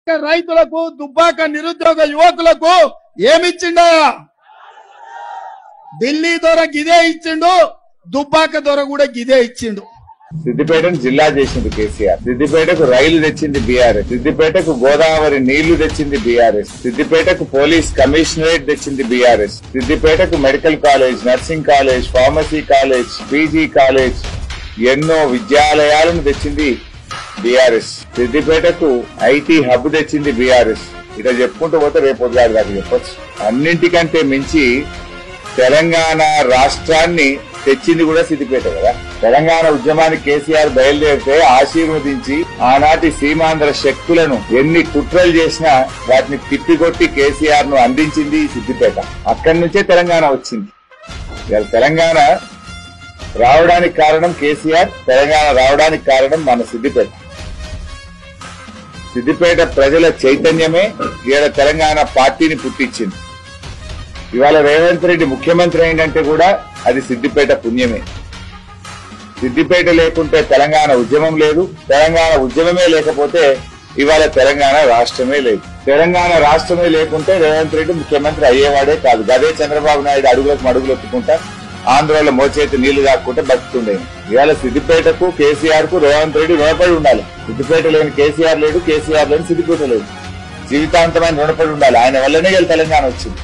రైతులకు దుబ్బాక నిరుద్యోగ యువకులకు ఏమిచ్చిండా? ఢిల్లీ దొర గిదే ఇచ్చిండు, దుబ్బాక దొర కూడా గిదే ఇచ్చిండు. సిద్దిపేటను జిల్లా చేసింది కేసీఆర్. సిద్దిపేటకు రైలు తెచ్చింది బీఆర్ఎస్. సిద్దిపేటకు గోదావరి నీళ్లు తెచ్చింది బీఆర్ఎస్. సిద్దిపేటకు పోలీస్ కమిషనరేట్ తెచ్చింది బీఆర్ఎస్. సిద్దిపేటకు medical college, nursing college, pharmacy college, PG college, ఎన్నో విద్యాలయాలను తెచ్చింది బీఆర్ఎస్. సిద్దిపేటకు ఐటీ హబ్ తెచ్చింది బీఆర్ఎస్. ఇట్లా చెప్పుకుంటూ పోతే రేపు ఉద్గాడు దాకా చెప్పొచ్చు. అన్నింటికంటే మించి తెలంగాణ రాష్ట్రాన్ని తెచ్చింది కూడా సిద్దిపేట కదా. తెలంగాణ ఉద్యమానికి కేసీఆర్ బయలుదేరితే ఆశీర్వదించి ఆనాటి సీమాంధ్ర శక్తులను ఎన్ని కుట్రలు చేసినా వాటిని తిప్పికొట్టి కేసీఆర్ ను అందించింది సిద్దిపేట. అక్కడి నుంచే తెలంగాణ వచ్చింది. తెలంగాణ రావడానికి కారణం కేసీఆర్, తెలంగాణ రావడానికి కారణం మన సిద్దిపేట. సిద్దిపేట ప్రజల చైతన్యమే ఇవాళ తెలంగాణ పార్టీని పుట్టించింది. ఇవాళ రేవంత్ రెడ్డి ముఖ్యమంత్రి అయిందంటే కూడా అది సిద్దిపేట పుణ్యమే. సిద్దిపేట లేకుంటే తెలంగాణ ఉద్యమం లేదు, తెలంగాణ ఉద్యమమే లేకపోతే ఇవాళ తెలంగాణ రాష్ట్రమే లేదు. తెలంగాణ రాష్ట్రమే లేకుంటే రేవంత్ రెడ్డి ముఖ్యమంత్రి అయ్యేవాడే కాదు. గదే చంద్రబాబు నాయుడు అడుగులకు మడుగులు ఒప్పుకుంటా ఆంధ్రలో మోచేతి నీళ్లు దాక్కుంటే బతుకుండే. ఇవాళ సిద్దిపేటకు కేసీఆర్ కు రేవంత్ రెడ్డి రుణపడి ఉండాలి. సిద్దిపేట లేని కేసీఆర్ లేడు, కేసీఆర్ లేని సిద్దిపేట లేదు. జీవితాంతమైన రుణపడి ఉండాలి. ఆయన వల్లనే తెలంగాణ వచ్చింది.